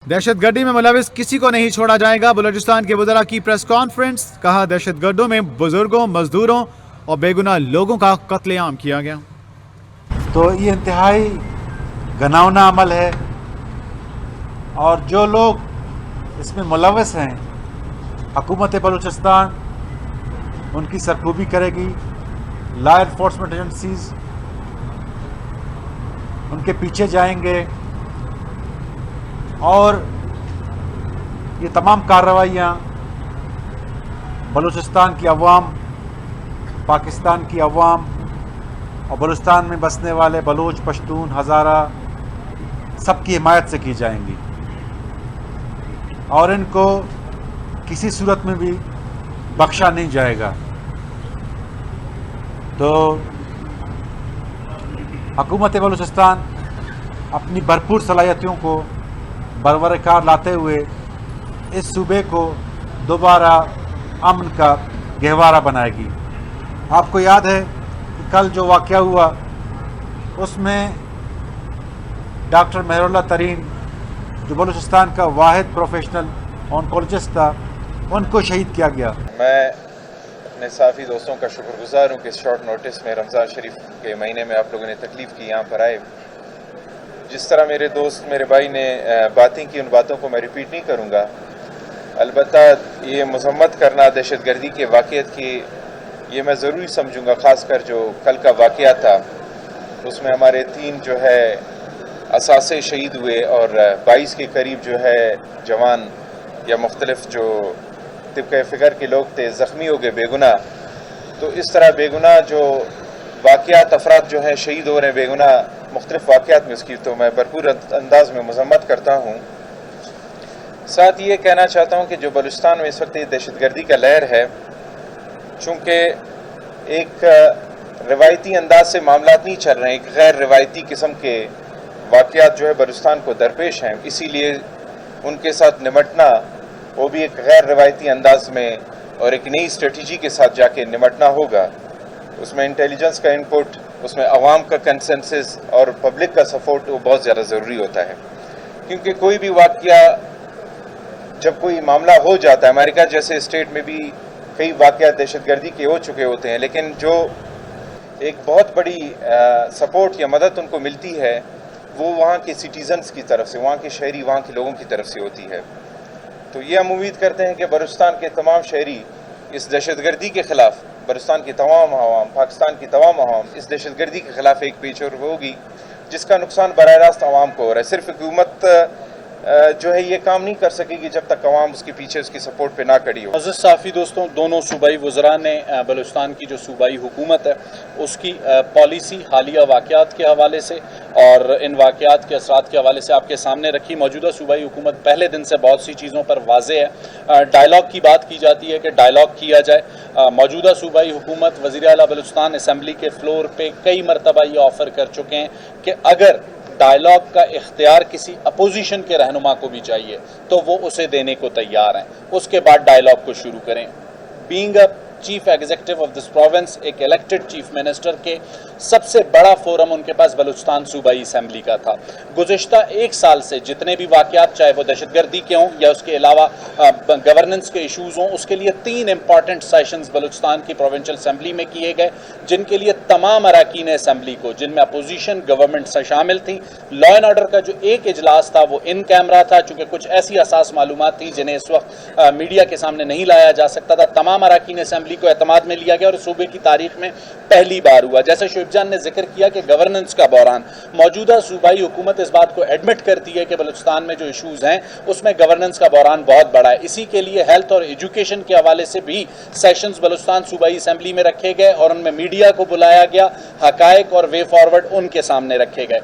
दहशत गर्दी में मुलविस किसी को नहीं छोड़ा जाएगा। बलूचिस्तान के वज़रा की प्रेस कॉन्फ्रेंस, कहा दहशत गर्दों में बुजुर्गों, मजदूरों और बेगुनाह लोगों का कत्लेआम किया गया। तो ये इंतहाई घिनौना अमल है और जो लोग इसमें मुलविस हैं, हुकूमत बलूचिस्तान उनकी सरखूबी करेगी। लॉ एनफोर्समेंट एजेंसीज उनके पीछे जाएंगे और ये तमाम कार्रवाइयाँ बलूचिस्तान की अवाम, पाकिस्तान की अवाम और बलूचिस्तान में बसने वाले बलूच, पश्तून, हज़ारा सबकी हिमायत से की जाएंगी और इनको किसी सूरत में भी बख्शा नहीं जाएगा। तो हुकूमत बलूचिस्तान अपनी भरपूर सलाहियतों को बरवरकार लाते हुए इस सूबे को दोबारा अमन का गहवारा बनाएगी। आपको याद है कि कल जो वाक़या हुआ उसमें डॉक्टर मेहरुल्लाह तरीन, जो बलूचिस्तान का वाहिद प्रोफेशनल ऑन्कोलॉजिस्ट था, उनको शहीद किया गया। मैं अपने साथी दोस्तों का शुक्रगुजार हूँ कि शॉर्ट नोटिस में रमज़ान शरीफ के महीने में आप लोगों ने तकलीफ़ की यहाँ पर आए। जिस तरह मेरे दोस्त, मेरे भाई ने बातें की, उन बातों को मैं रिपीट नहीं करूँगा। अलबत्ता ये मजम्मत करना दहशत गर्दी के वाक़यात की, ये मैं ज़रूरी समझूँगा। ख़ासकर जो कल का वाक़या था उसमें हमारे 3 जो है असासे शहीद हुए और 22 के करीब जो है जवान या मुख्तलिफ जो तिब्क़े फ़िक्र के लोग थे ज़ख्मी हो गए बेगुनाह। तो इस तरह बेगुनाह जो वाक़यात, अफराद जो हैं शहीद हो रहे हैं बेगुनाह मुख्तलिफ वाक़यात में, उसकी तो मैं भरपूर अंदाज में मजम्मत करता हूँ। साथ ये कहना चाहता हूँ कि जो बलूचिस्तान में इस वक्त दहशत गर्दी का लहर है, चूँकि एक रिवायती अंदाज से मामला नहीं चल रहे हैं, एक गैर रिवायती किस्म के वाक़यात जो है बलूचिस्तान को दरपेश हैं, इसीलिए उनके साथ निमटना, वो भी एक गैर रिवायती अंदाज में और एक नई स्ट्रेटजी के साथ जाके निमटना होगा। उसमें इंटेलिजेंस का इनपुट, उसमें अवाम का कंसेंसस और पब्लिक का सपोर्ट वो बहुत ज़्यादा ज़रूरी होता है। क्योंकि कोई भी वाक़या, जब कोई मामला हो जाता है, अमेरिका जैसे स्टेट में भी कई वाक़यात दहशत गर्दी के हो चुके होते हैं, लेकिन जो एक बहुत बड़ी सपोर्ट या मदद उनको मिलती है वो वहाँ के सिटीज़न्स की तरफ से, वहाँ के शहरी, वहाँ के लोगों की तरफ से होती है। तो ये हम उम्मीद करते हैं कि बलूचिस्तान के तमाम शहरी इस दहशत गर्दी के ख़िलाफ़, बलूचिस्तान की तमाम आवाम, पाकिस्तान की तमाम आवाम इस दहशत गर्दी के ख़िलाफ़ एक पेशर होगी जिसका नुकसान बराह रास्त आवाम को हो रहा है। सिर्फ हुकूमत जो है ये काम नहीं कर सकेगी जब तक अवाम उसके पीछे, उसकी सपोर्ट पे ना खड़ी हो। अज़ीज़ साफ़ी दोस्तों, दोनों सूबाई वज़रा ने बलूचिस्तान की जो सूबाई हुकूमत है उसकी पॉलिसी हालिया वाक़यात के हवाले से और इन वाक़यात के असरात के हवाले से आपके सामने रखी। मौजूदा सूबाई हुकूमत पहले दिन से बहुत सी चीज़ों पर वाज़े है। डायलॉग की बात की जाती है कि डायलॉग किया जाए। मौजूदा सूबाई हुकूमत, वज़ीर आला बलूचिस्तान असम्बली के फ्लोर पर कई मरतबा ये ऑफ़र कर चुके हैं कि अगर डायलॉग का इख्तियार किसी अपोजिशन के रहनुमा को भी चाहिए तो वो उसे देने को तैयार हैं, उसके बाद डायलॉग को शुरू करें। Being a chief executive of this province, एक इलेक्टेड चीफ मिनिस्टर के सबसे बड़ा फोरम उनके पास बलूचिस्तान सूबाई असम्बली का था। गुज़िश्ता 1 साल से जितने भी वाक़यात, चाहे वो दहशतगर्दी के हों या उसके अलावा गवर्नेंस के इशूज़ हों, उसके लिए 3 इंपॉर्टेंट सेशंस बलूचिस्तान की प्रोविंशियल असम्बली में किए गए, जिनके लिए तमाम अरकान असम्बली को, जिनमें अपोजिशन गवर्नमेंट से शामिल थी, लॉ एंड ऑर्डर का जो एक इजलास था वो इन कैमरा था, चूँकि कुछ ऐसी असास मालूमात थी जिन्हें इस वक्त मीडिया के सामने नहीं लाया जा सकता था। तमाम अरकान असम्बली को एतमाद में लिया गया और सूबे की तारीख में पहली बार हुआ। जैसे शुएब जान ने जिक्र किया कि गवर्नेंस का बहरान, मौजूदा सूबाई हुकूमत इस बात को एडमिट करती है कि बलूचिस्तान में जो इशूज़ हैं उसमें गवर्नेंस का बहरान बहुत बड़ा है। इसी के लिए हेल्थ और एजुकेशन के हवाले से भी सेशंस बलूचिस्तान सूबाई असम्बली में रखे गए और उनमें मीडिया को बुलाया गया, हकायक और वे फॉरवर्ड उनके सामने रखे गए।